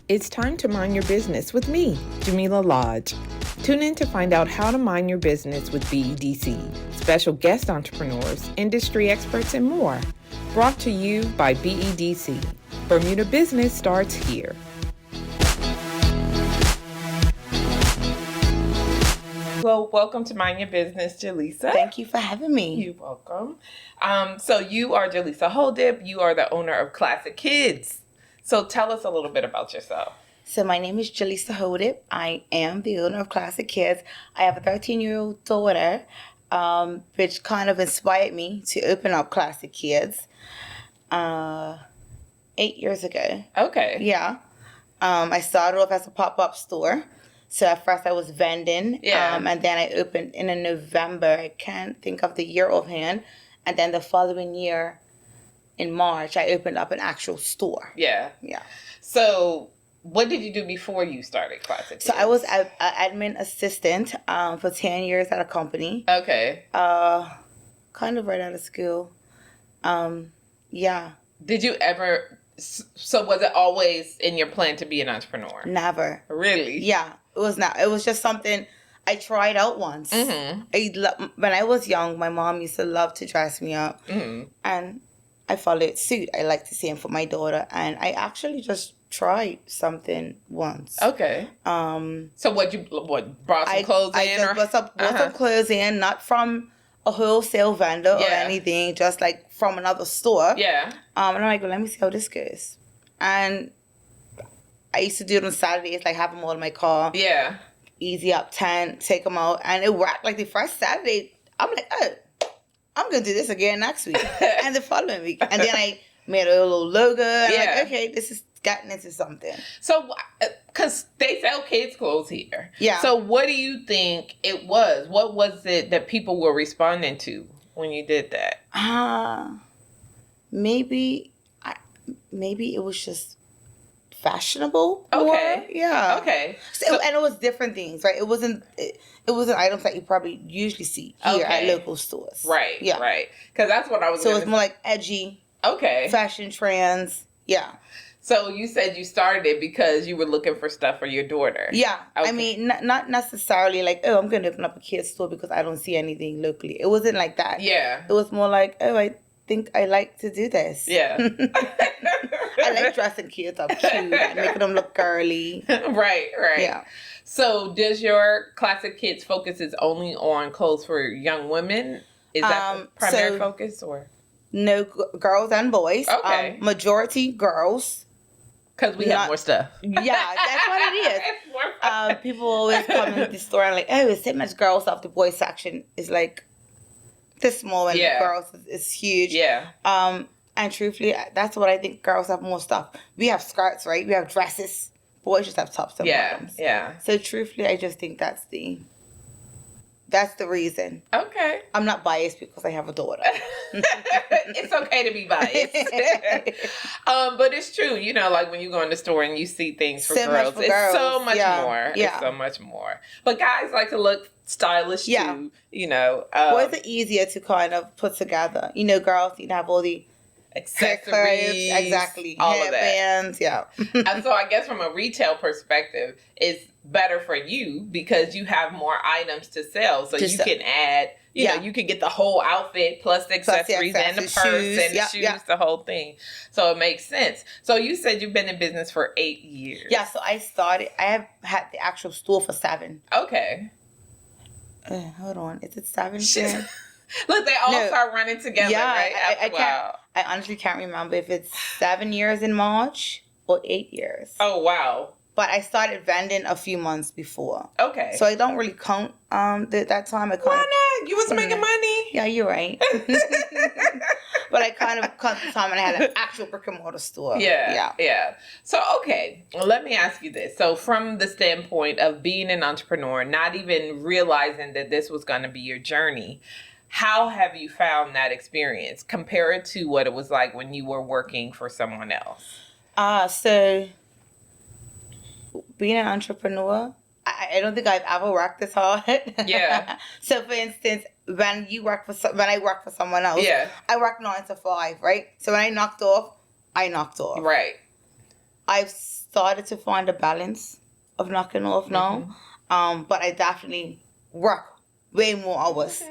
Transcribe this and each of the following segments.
It's time to mind your business with me, Jamillah Lodge. Tune in to find out how to mind your business with BEDC, special guest entrepreneurs, industry experts, and more. Brought to you by BEDC. Bermuda Business starts here. Well, welcome to Mind Your Business, Joleesa. Thank you for having me. You're welcome. So you are Joleesa Holdipp. You are the owner of Klassiq Kidz. So tell us a little bit about yourself. So my name is Joleesa Holdipp. I am the owner of Klassiq Kidz. I have a 13-year-old daughter, which kind of inspired me to open up Klassiq Kidz 8 years ago. Okay. Yeah. I started off as a pop-up store. So at first I was vending. Yeah. And then I opened in November. I can't think of the year offhand. And then the following year, in March, I opened up an actual store. Yeah. Yeah. So what did you do before you started Klassiq Kidz? So I was an admin assistant for 10 years at a company. Okay. Kind of right out of school. Yeah. Did you ever... So was it always in your plan to be an entrepreneur? Never. Really? Yeah. It was not. It was just something I tried out once. Mm-hmm. When I was young, my mom used to love to dress me up. Mm-hmm. And I followed suit. I like to see him for my daughter. And I actually just tried something once. Okay. So what brought some clothes in? I just brought some clothes in, not from a wholesale vendor or anything, just like from another store. Yeah. And I'm like, well, let me see how this goes. And I used to do it on Saturdays, like have them all in my car. Yeah. Easy up 10, take them out. And it worked. Like the first Saturday, I'm like, oh, I'm going to do this again next week. And the following week. And then I made a little logo. And I'm like, okay, this is gotten into something. So, because they sell kids' clothes here. Yeah. So what do you think it was? What was it that people were responding to when you did that? Maybe it was just fashionable. Okay. More. Yeah. Okay. So, and it was different things, right? It wasn't items that you probably usually see here at local stores. Right. Yeah. Right. Because that's what I was. So it's more like edgy. Okay. Fashion trends. Yeah. So you said you started it because you were looking for stuff for your daughter. Yeah. Okay. I mean, not necessarily like, oh, I'm going to open up a kid's store because I don't see anything locally. It wasn't like that. Yeah. It was more like, oh, I think I like to do this. Yeah. I like dressing kids up cute and making them look girly. Right. Yeah. So does your Klassiq Kidz focuses only on clothes for young women? Is that the primary focus or? No, girls and boys. Okay. Majority girls. Because we have more stuff. Yeah, that's what it is. People always come into the store and like, oh, it's so much girls stuff. The boys section is like this small and girls is huge. Yeah. And truthfully, that's what I think. Girls have more stuff. We have skirts, right? We have dresses. Boys just have tops and bottoms. Yeah. So truthfully, I just think that's the reason. Okay. I'm not biased because I have a daughter. It's okay to be biased. But it's true. You know, like when you go in the store and you see things for girls, it's so much more. Yeah. It's so much more. But guys like to look stylish too, you know. Boys are easier to kind of put together. You know, girls, you have all the accessories, exactly, all headbands, of that. And so I guess from a retail perspective, it's better for you because you have more items to sell. So you can add, you know, you can get the whole outfit plus the accessories and the purse shoes, and the shoes, the whole thing. So it makes sense. So you said you've been in business for 8 years. Yeah, so I have had the actual store for 7. Okay. Hold on. Is it 7? Look, they all start running together, right? I honestly can't remember if it's 7 years in March or 8 years. Oh, wow. But I started vending a few months before. Okay. So I don't really count that time. Why not? You was making money. Yeah, you're right. But I kind of count the time when I had an actual brick and mortar store. Yeah. So, okay, let me ask you this. So from the standpoint of being an entrepreneur, not even realizing that this was going to be your journey, how have you found that experience? Compare it to what it was like when you were working for someone else. So being an entrepreneur, I don't think I've ever worked this hard. Yeah. So for instance, when I work for someone else, I work 9 to 5, right? So when I knocked off. Right. I've started to find a balance of knocking off now. But I definitely work way more hours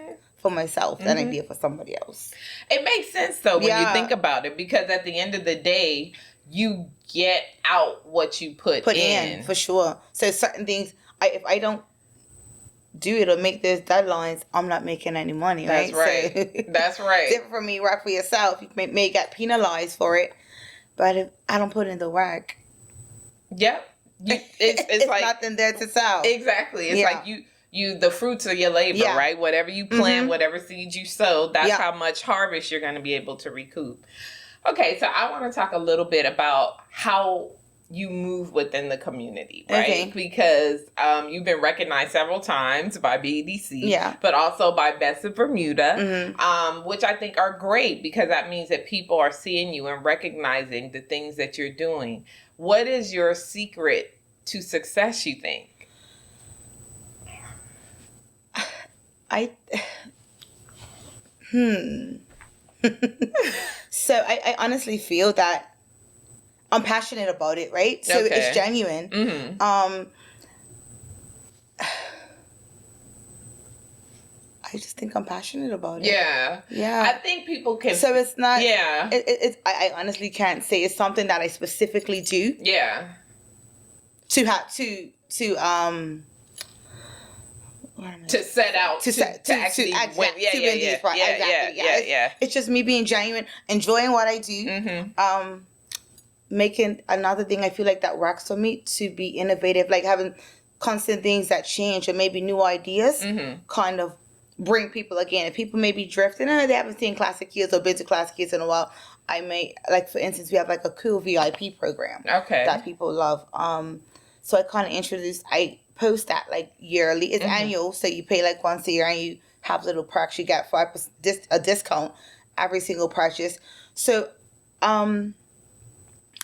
for myself than I did for somebody else. It makes sense though when you think about it, because at the end of the day, you get out what you put in. For sure. So certain things, if I don't do it or make those deadlines, I'm not making any money. That's right. So, that's right. Different from me, work for yourself. You may get penalized for it, but if I don't put in the work, yep, it's like nothing there to sell. Exactly. It's like you the fruits of your labor, right? Whatever you plant, whatever seeds you sow, that's how much harvest you're going to be able to recoup. Okay, so I want to talk a little bit about how you move within the community, right? Okay. Because you've been recognized several times by BEDC, but also by Best of Bermuda, which I think are great because that means that people are seeing you and recognizing the things that you're doing. What is your secret to success, you think? So I honestly feel that I'm passionate about it, right? So it's genuine. I just think I'm passionate about it. Yeah. I think people can. So it's not. Yeah. I honestly can't say it's something that I specifically do. Yeah. To set out to actually win. Yeah. It's just me being genuine, enjoying what I do. Making another thing I feel like that works for me to be innovative, like having constant things that change or maybe new ideas kind of bring people again. If people may be drifting and they haven't seen Klassiq Kidz or been to Klassiq Kidz in a while, I may, like for instance, we have like a cool VIP program that people love. So I kind of I post that like yearly. It's annual, so you pay like once a year and you have little perks. You get 5% a discount every single purchase. So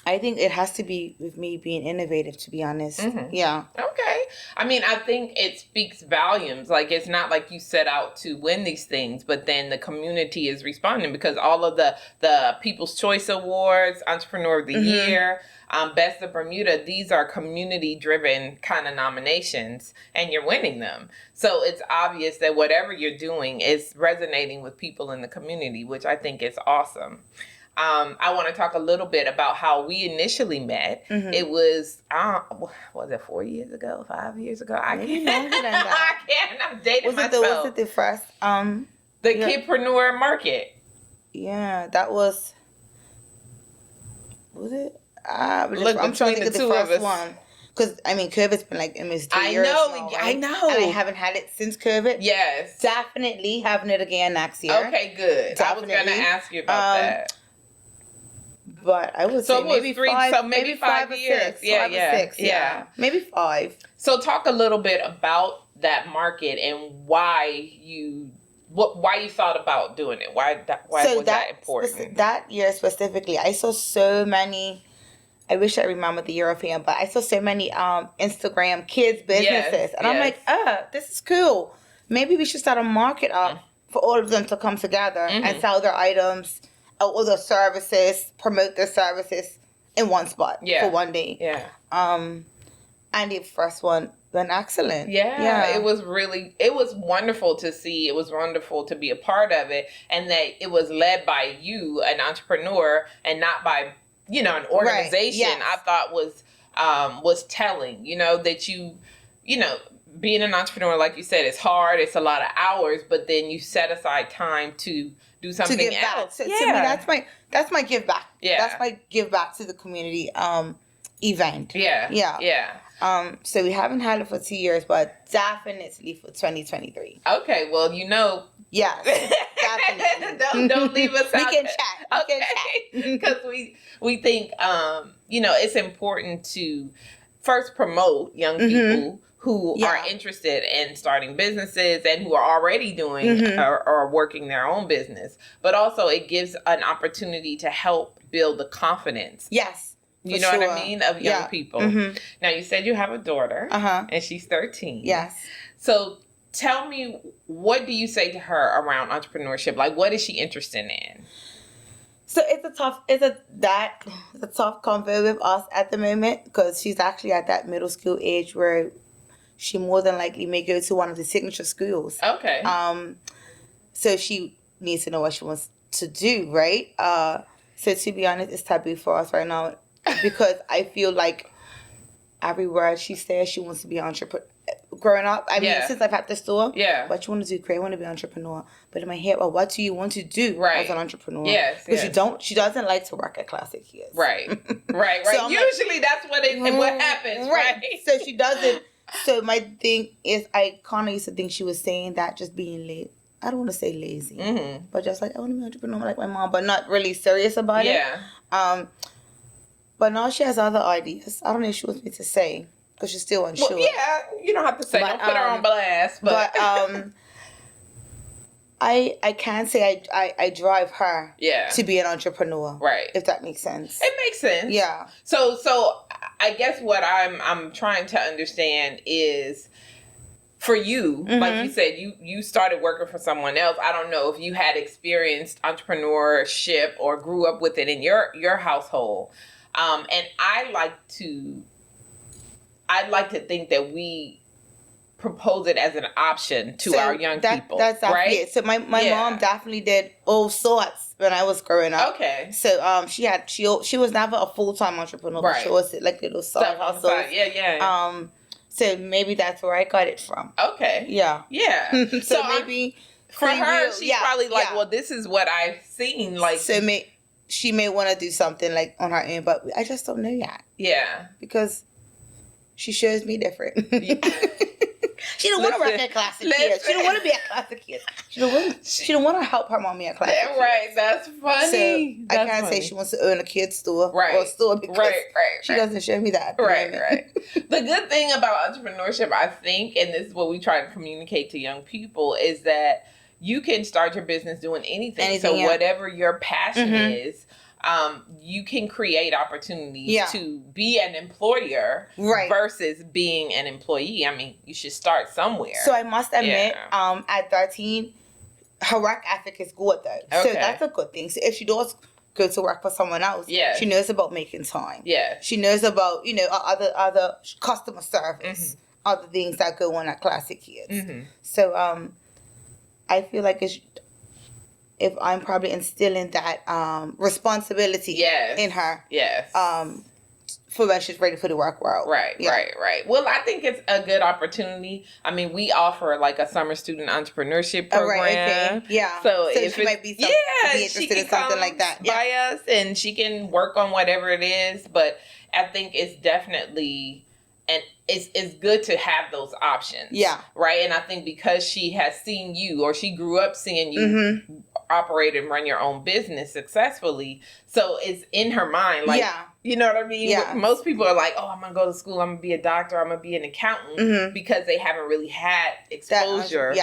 I think it has to be with me being innovative, to be honest. Yeah. Okay. I mean, I think it speaks volumes. Like, it's not like you set out to win these things, but then the community is responding because all of the People's Choice Awards, Entrepreneur of the Year, Best of Bermuda, these are community-driven kind of nominations, and you're winning them. So it's obvious that whatever you're doing is resonating with people in the community, which I think is awesome. I want to talk a little bit about how we initially met. It was it 4 years ago, 5 years ago? Maybe longer than that. I can't. I'm dating myself. Was it the first? The Kidpreneur Market. Yeah, that was. Was it? Look, I'm trying to think of the first one. Because, I mean, COVID's been like almost 2 years now, right? I know. And I haven't had it since COVID. Yes. Definitely having it again next year. Okay, good. Definitely. I was going to ask you about that. But I would say maybe 5. So maybe 5 years. 5 or 6. Yeah. Maybe 5. So talk a little bit about that market and why you thought about doing it. Why was that important? That year specifically, I saw so many. I wish I remembered the European, but I saw so many Instagram kids businesses, and I'm like, this is cool. Maybe we should start a market up for all of them to come together and sell their items. Or their services, promote their services in one spot for one day. Yeah. And the first one went excellent. Yeah. It was wonderful to see. It was wonderful to be a part of it. And that it was led by you, an entrepreneur, and not by, an organization. Right. Yes. I thought was telling, that being an entrepreneur, like you said, it's hard. It's a lot of hours, but then you set aside time to do something to give else. Back. To me, that's my give back. Yeah. That's my give back to the community event. Yeah. So we haven't had it for 2 years, but definitely for 2023. Okay. Well, yes, definitely. don't leave us out. We can chat. Okay. Because we think it's important to first promote young people who are interested in starting businesses and who are already doing or working their own business. But also it gives an opportunity to help build the confidence. Yes. You know what I mean? Of young people. Now, you said you have a daughter and she's 13. Yes. So tell me, what do you say to her around entrepreneurship? Like, what is she interested in? So it's a tough convo with us at the moment because she's actually at that middle school age where she more than likely may go to one of the signature schools. Okay. So she needs to know what she wants to do, right? So to be honest, it's taboo for us right now because I feel like every word she says, she wants to be an entrepreneur. Growing up, I mean, since I've had the store, what you want to do, Craig, I want to be an entrepreneur. But in my head, well, what do you want to do as an entrepreneur? Yes, because she doesn't like to work at Klassiq Kidz. Right. So usually that's what happens, right? So she doesn't. So my thing is, I kind of used to think she was saying that just being late. I don't want to say lazy, but just like, I want to be an entrepreneur like my mom, but not really serious about it. But now she has other ideas. I don't know if she wants me to say because she's still unsure. Well, you don't have to say. Don't put her on blast. But I can say I drive her to be an entrepreneur. Right. If that makes sense. It makes sense. Yeah. So I guess what I'm trying to understand is, for you, like you said, you started working for someone else. I don't know if you had experienced entrepreneurship or grew up with it in your household. And I'd like to think that we propose it as an option to our young people. That's right. It. So my mom definitely did all sorts when I was growing up. Okay. So she was never a full-time entrepreneur. Right. She was like little side hustles. Yeah. So maybe that's where I got it from. Okay. Yeah. Yeah. so maybe for her, she's probably like, well, this is what I've seen. Like, so she may want to do something like on her own, but I just don't know yet. Yeah. Because she shows me different. She don't want to work at Klassiq Kidz. She don't want to be at Klassiq Kidz. She don't want to help her mommy at Klassiq Kidz. Right, that's funny. So I can't say she wants to own a kid's store or a store because she doesn't show me that. Right. The good thing about entrepreneurship, I think, and this is what we try to communicate to young people, is that you can start your business doing anything. So whatever your passion is, you can create opportunities to be an employer versus being an employee. I mean, you should start somewhere. So I must admit, at 13, her work ethic is good though. Okay. So that's a good thing. So if she does go to work for someone else, she knows about making time. Yeah. She knows about, other customer service, other things that go on at Klassiq Kidz. So I feel like if I'm probably instilling that responsibility in her. Yes. For when she's ready for the work world. Right. Well, I think it's a good opportunity. I mean, we offer like a summer student entrepreneurship program. Oh, right, okay. Yeah. So if she might be interested in something like that. By us, and she can work on whatever it is. But I think it's definitely, and it's good to have those options. Yeah. Right. And I think because she has seen you, or she grew up seeing you operate and run your own business successfully, so it's in her mind, like, you know what I mean? Yeah. Most people are like, oh, I'm gonna go to school, I'm gonna be a doctor, I'm gonna be an accountant, because they haven't really had exposure to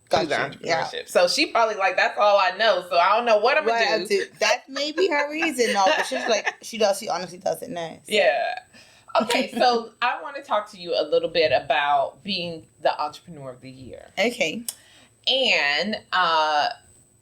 the entrepreneurship. Yeah. So she probably like, that's all I know, so I don't know what I'm gonna do. That may be her reason. No, but she's like, she honestly doesn't know. So. Yeah. Okay, so I want to talk to you a little bit about being the Entrepreneur of the Year. Okay. And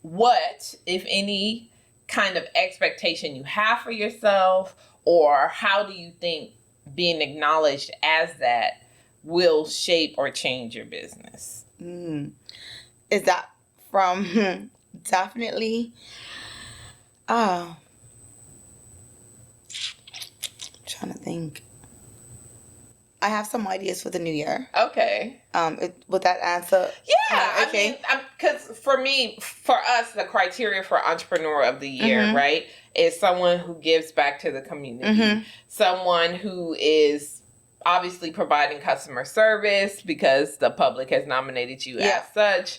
what, if any, kind of expectation you have for yourself, or how do you think being acknowledged as that will shape or change your business? Is that from definitely trying to think. I have some ideas for the new year. Okay. Would that answer? Yeah. Okay. Because for us, the criteria for Entrepreneur of the Year, right, is someone who gives back to the community. Someone who is obviously providing customer service because the public has nominated you as such.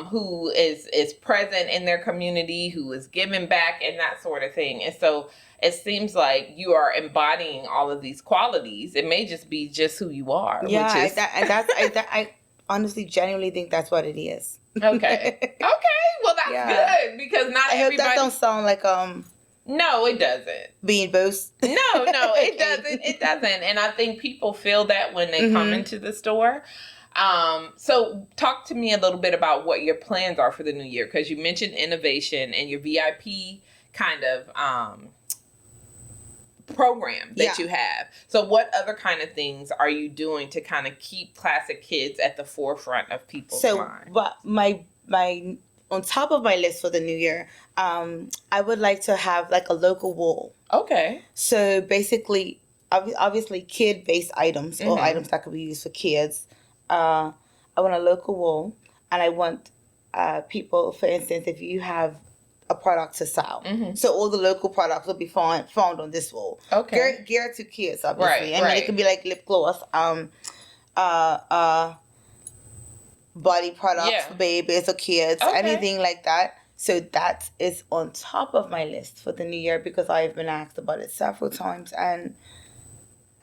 Who is present in their community, who is giving back, and that sort of thing. And so it seems like you are embodying all of these qualities. It may just be who you are. Yeah, which is... I honestly genuinely think that's what it is. Okay. Well, that's good, because not everybody... that don't sound like No, it doesn't. Being boast. No, it doesn't. It doesn't. And I think people feel that when they come into the store. So talk to me a little bit about what your plans are for the new year, because you mentioned innovation and your VIP kind of program that you have. So what other kind of things are you doing to kind of keep Klassiq Kidz at the forefront of people's mind? But my on top of my list for the new year, I would like to have like a local wall. Okay. So basically, obviously kid-based items or items that could be used for kids. I want a local wall, and I want people, for instance, if you have a product to sell, so all the local products will be found on this wall. Okay. Geared to kids, obviously. I mean, it could be like lip gloss, body products for babies or kids, anything like that. So that is on top of my list for the new year because I've been asked about it several times and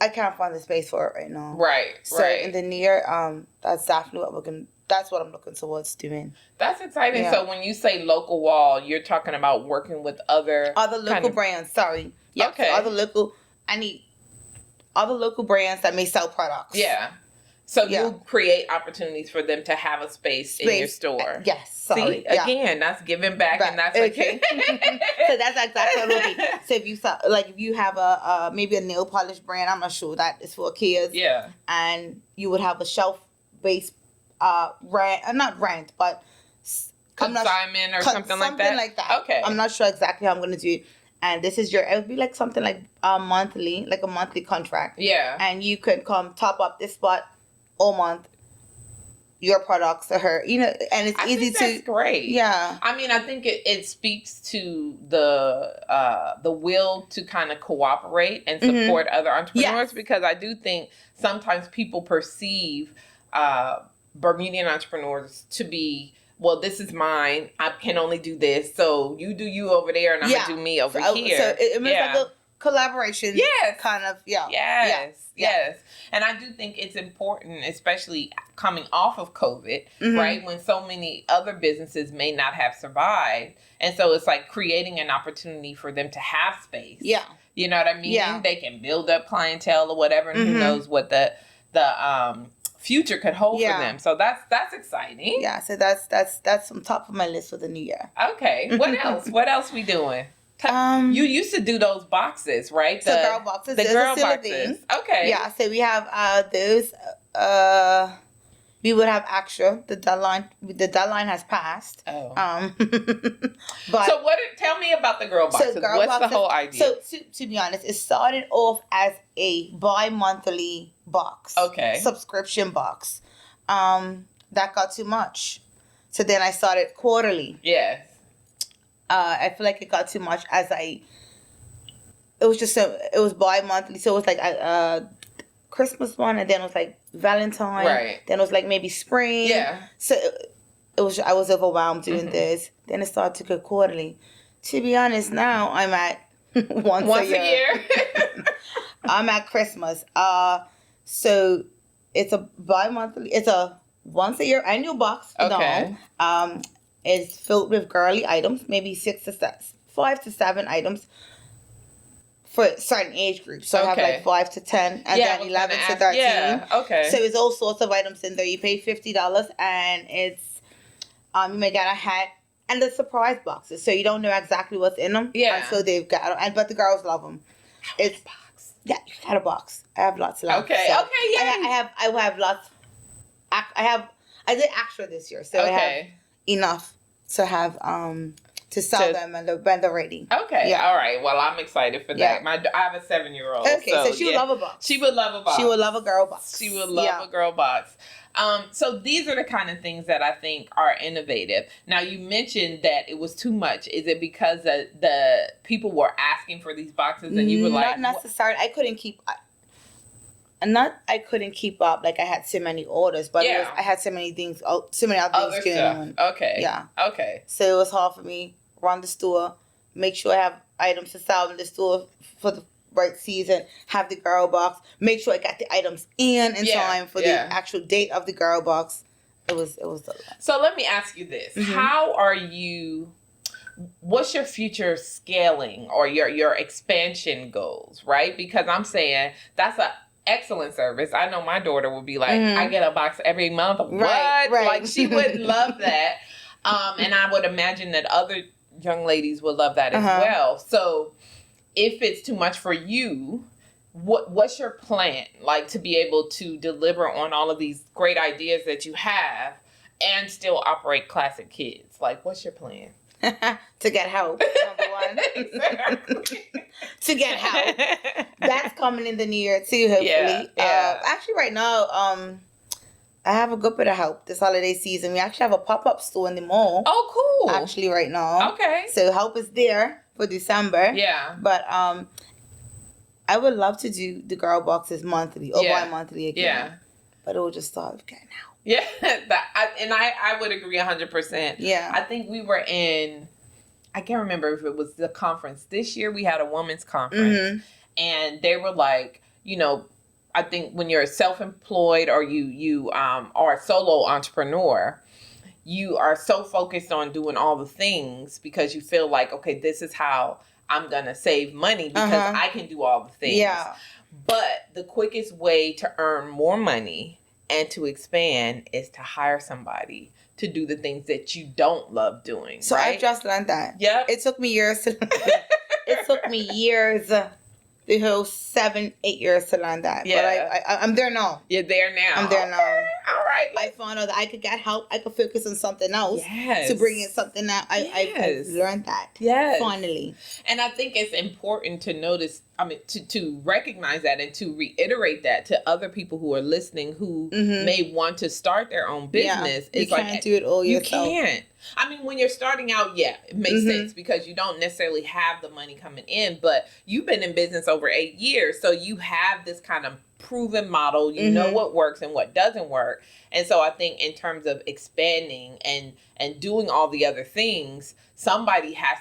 I can't find the space for it right now. Right. So in the new year, that's definitely that's what I'm looking towards doing. That's exciting. Yeah. So when you say local wall, you're talking about working with other local brands. Sorry. Yeah. Okay. So other local brands that may sell products. Yeah. So you create opportunities for them to have a space in your store. Yes. Sorry. See, again, that's giving back, and that's okay. So that's exactly what it will be. So if you have a maybe a nail polish brand, I'm not sure that is for kids. Yeah. And you would have a shelf-based not rent, but consignment or something like that. Something like that. Okay. I'm not sure exactly how I'm gonna do it. And this is it would be like something like a monthly contract. Yeah. And you could come top up this spot all month, your products to her, and it's easy to. That's great. Yeah. I mean, I think it speaks to the will to kind of cooperate and support other entrepreneurs because I do think sometimes people perceive Bermudian entrepreneurs to be, well, this is mine. I can only do this. So you do you over there and I'm going to do me over here. So it means like a collaboration. Yes. Kind of, yeah. Yes. And I do think it's important, especially coming off of COVID, right? When so many other businesses may not have survived. And so it's like creating an opportunity for them to have space. Yeah. You know what I mean? Yeah. They can build up clientele or whatever, and who knows what the future could hold for them. So that's exciting. Yeah, so that's on top of my list for the new year. Okay. What else? What else we doing? You used to do those boxes, right? The girl boxes. The girl boxes. Okay. Yeah, so we have those. We would have extra. The deadline has passed. Oh. But so tell me about the girl boxes. What's the whole idea? So to be honest, it started off as a bi-monthly box. Okay. Subscription box. That got too much. So then I started quarterly. Yes. I feel like it got too much it was bi-monthly. So it was like Christmas one, and then it was like Valentine. Right. Then it was like maybe spring. Yeah. So I was overwhelmed doing this. Then it started to go quarterly. To be honest, now I'm at once a year. I'm at Christmas. So it's a bi-monthly. It's a once a year annual box. Okay. No. It's filled with girly items, maybe 5 to 7 items for certain age groups. So I have like 5 to 10 and then 11 to 13. Yeah, okay. So it's all sorts of items in there. You pay $50 and it's, you may get a hat and the surprise boxes. So you don't know exactly what's in them. Yeah. And so they've got, but the girls love them. It's box. Yeah, you got a box. I have lots of Okay, so okay, yeah. I have lots. I did extra this year. So I have enough to have to sell them and they're ready. Okay. Yeah. All right. Well, I'm excited for that. I have a 7-year-old. Okay, so she would love a box. She would love a box. She would love a girl box. She would love a girl box. So these are the kind of things that I think are innovative. Now, you mentioned that it was too much. Is it because the people were asking for these boxes and you were like... Not necessarily. I couldn't keep up. Like I had so many orders, but I had so many things, so many other things going on. Okay. Yeah. Okay. So it was hard for me. Run the store, make sure I have items to sell in the store for the right season. Have the girl box. Make sure I got the items in time for the actual date of the girl box. It was a lot. So let me ask you this: how are you? What's your future scaling or your expansion goals? Right, because I'm saying that's a excellent service. I know my daughter would be like, I get a box every month. What? Right. Like she would love that. And I would imagine that other young ladies would love that as well. So if it's too much for you, what's your plan, like, to be able to deliver on all of these great ideas that you have and still operate Klassiq Kidz? Like, what's your plan? To get help, number one. To get help. That's coming in the new year too, hopefully. Yeah. Actually, right now, I have a good bit of help this holiday season. We actually have a pop-up store in the mall. Oh, cool. Actually, right now. Okay. So help is there for December. Yeah. But I would love to do the girl boxes monthly or bi-monthly again. Yeah. But it will just start getting out. Yeah, I would agree 100%. Yeah. I think we were in, I can't remember if it was the conference. This year we had a women's conference, and they were like, you know, I think when you're self-employed or you are a solo entrepreneur, you are so focused on doing all the things because you feel like, okay, this is how I'm going to save money because I can do all the things. Yeah. But the quickest way to earn more money and to expand is to hire somebody to do the things that you don't love doing. So right? I just learned that. Yeah. It took me years to it took me years, the whole 7-8 years to learn that. Yeah. But I'm there now. You're there now. I'm there now. All right. I found out that I could get help. I could focus on something else. Yes. To bring in something that I learned that. Yes. Finally. And I think it's important to notice, to recognize that and to reiterate that to other people who are listening who may want to start their own business. Yeah. You can't do it all yourself. You can't. I mean, when you're starting out, it makes sense because you don't necessarily have the money coming in, but you've been in business over 8 years. So you have this kind of proven model. You know what works and what doesn't work. And so I think in terms of expanding and doing all the other things, somebody has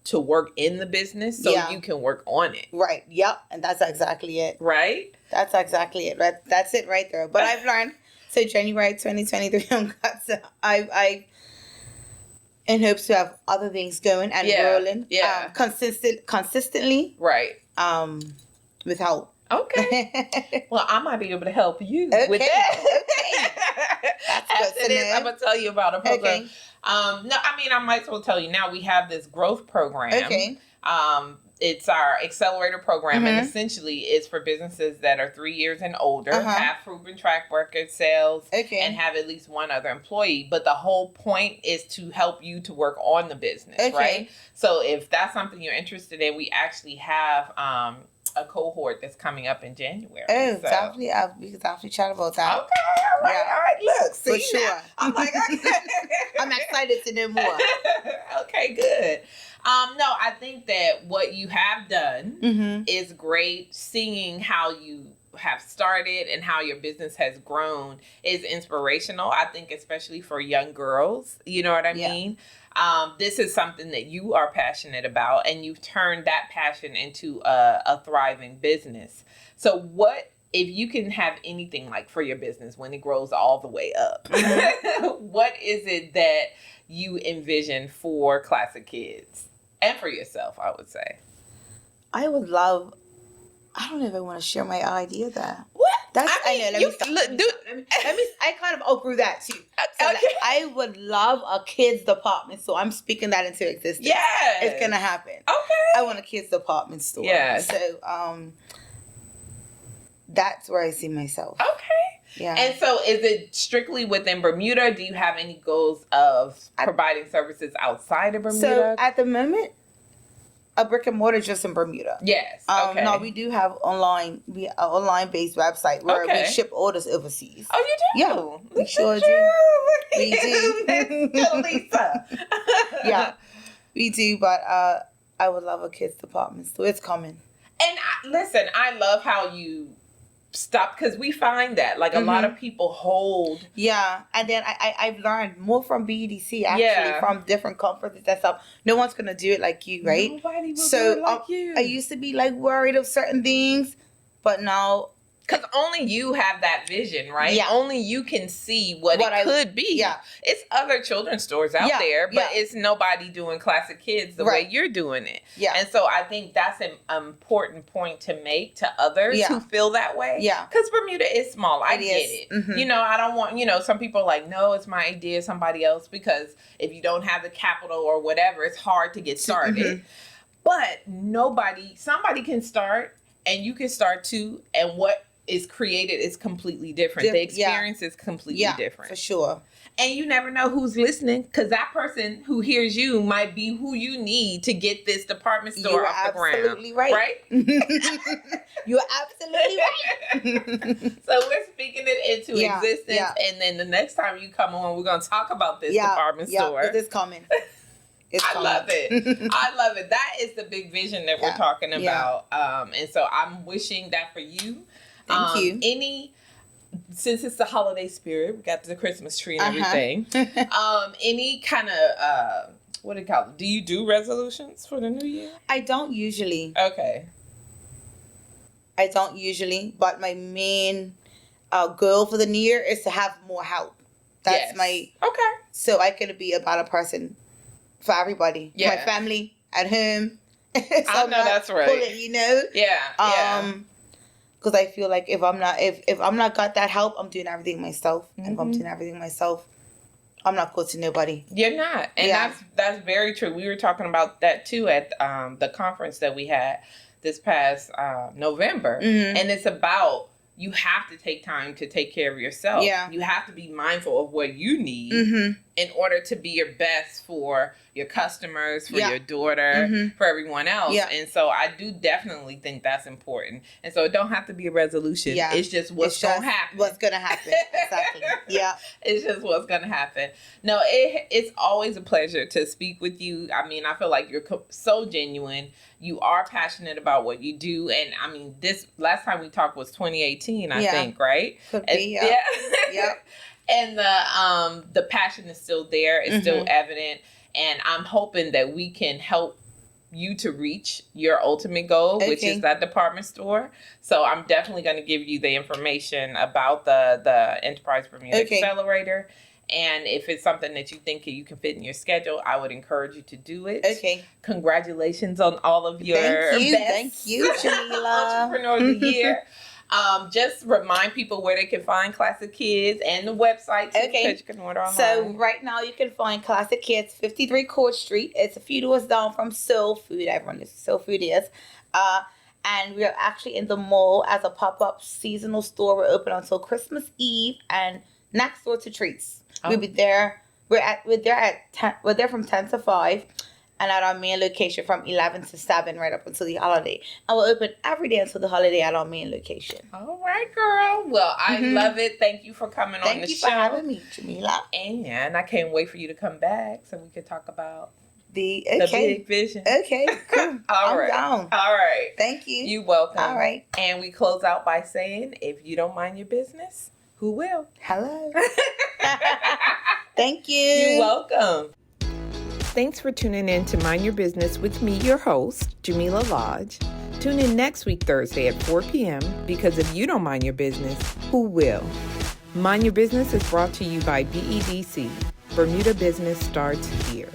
to work in the business so you can work on it. Right. Yep. And that's exactly it. Right? That's exactly it. Right. That's it right there. But I've learned. So January 2023, I in hopes to have other things going and rolling. Yeah. Consistently. Right. With help. Okay. Well, I might be able to help you with that. Okay. After this, I'm going to tell you about a program. Okay. No, I mean, I might as well tell you now. We have this growth program. Okay. It's our accelerator program, and essentially it's for businesses that are 3 years and older, have proven track record sales, and have at least one other employee. But the whole point is to help you to work on the business, right? So if that's something you're interested in, we actually have a cohort that's coming up in January. Oh, so. Definitely. We can definitely chat about that. Okay, all right, all right. Look, see, for sure. Now, I'm like, I'm excited to know more. Okay, good. No, I think that what you have done is great. Seeing how you have started and how your business has grown is inspirational. I think especially for young girls, you know what I mean? This is something that you are passionate about, and you've turned that passion into a thriving business. So what, if you can have anything like for your business when it grows all the way up, what is it that you envision for Klassiq Kidz and for yourself, I would say? I would love, I don't even want to share my idea there. What? Let me. I kind of outgrew that too. So okay. I would love a kids department store. I'm speaking that into existence. Yeah, it's gonna happen. Okay. I want a kids department store. Yeah. So that's where I see myself. Okay. Yeah. And so, is it strictly within Bermuda? Do you have any goals of providing services outside of Bermuda? So at the moment, a brick and mortar just in Bermuda. Yes. Okay. No, we do have online based website where we ship orders overseas. Oh, you do? Yeah, we sure do. We do. Joleesa. Yeah, we do. But I would love a kids department store. It's coming. And listen, I love how you stop, because we find that like a lot of people hold. Yeah, and then I've learned more from BEDC actually, from different conferences and stuff. No one's gonna do it like you, right? Nobody will do it like you. I used to be like worried of certain things, but now Because only you have that vision, right? Yeah. Only you can see what it could be. Yeah. It's other children's stores out there, but it's nobody doing Klassiq Kidz the way you're doing it. Yeah. And so I think that's an important point to make to others who feel that way. Yeah. Because Bermuda is small. I get it. Mm-hmm. You know, I don't want, you know, some people are like, no, it's my idea, somebody else, because if you don't have the capital or whatever, it's hard to get started. Mm-hmm. But somebody can start, and you can start too, and what is created is completely different. The experience is completely different. For sure. And you never know who's listening, because that person who hears you might be who you need to get this department store off the ground. You're absolutely right. Right? You're absolutely right. So we're speaking it into existence, and then the next time you come on, we're going to talk about this department store. It is coming. I love it. I love it. That is the big vision that we're talking about. And so I'm wishing that for you. Thank you. Since it's the holiday spirit, we got the Christmas tree and everything. Any kind of, what do you call it? Do you do resolutions for the new year? I don't usually. Okay. I don't usually, but my main goal for the new year is to have more help. That's my... Okay. So I could be a better person for everybody. Yeah. My family, at home. So I know that's right. Pulling, you know? Yeah. Because I feel like if I'm not got that help, I'm doing everything myself. Mm-hmm. And if I'm doing everything myself, I'm not close to nobody. You're not. And that's very true. We were talking about that too at the conference that we had this past November. Mm-hmm. And it's about, you have to take time to take care of yourself. Yeah. You have to be mindful of what you need in order to be your best for your customers, for your daughter, for everyone else. Yeah. And so I do definitely think that's important. And so it don't have to be a resolution. Yeah. It's just what's going to happen. What's going to happen. Exactly. Yeah. It's just what's going to happen. No, it's always a pleasure to speak with you. I mean, I feel like you're so genuine. You are passionate about what you do. And I mean, this last time we talked was 2018, I think, right? Could be, yeah. Yep. And the passion is still there. It's still evident. And I'm hoping that we can help you to reach your ultimate goal, which is that department store. So I'm definitely going to give you the information about the Enterprise Bermuda Accelerator. And if it's something that you think you can fit in your schedule, I would encourage you to do it. Okay. Congratulations on all of your Thank you, Jamillah. Entrepreneur of the Year. Just remind people where they can find Klassiq Kidz and the website too, that you can order online. So right now you can find Klassiq Kidz, 53 Court Street. It's a few doors down from Soul Food. Everyone knows Soul Food is. And we're actually in the mall as a pop-up seasonal store. We're open until Christmas Eve and next door to Treats. We'll be there. We're there from 10 to 5. And at our main location from 11 to 7 right up until the holiday. And we'll open every day until the holiday at our main location. All right, girl. Well, I love it. Thank you for coming on the show. Thank you for having me, Jamillah. And I can't wait for you to come back so we can talk about the big vision. Okay, cool. I'm down. All right. Thank you. You're welcome. All right. And we close out by saying, if you don't mind your business, who will? Hello. Thank you. You're welcome. Thanks for tuning in to Mind Your Business with me, your host, Jamillah Lodge. Tune in next week, Thursday at 4 p.m. because if you don't mind your business, who will? Mind Your Business is brought to you by BEDC. Bermuda Business starts here.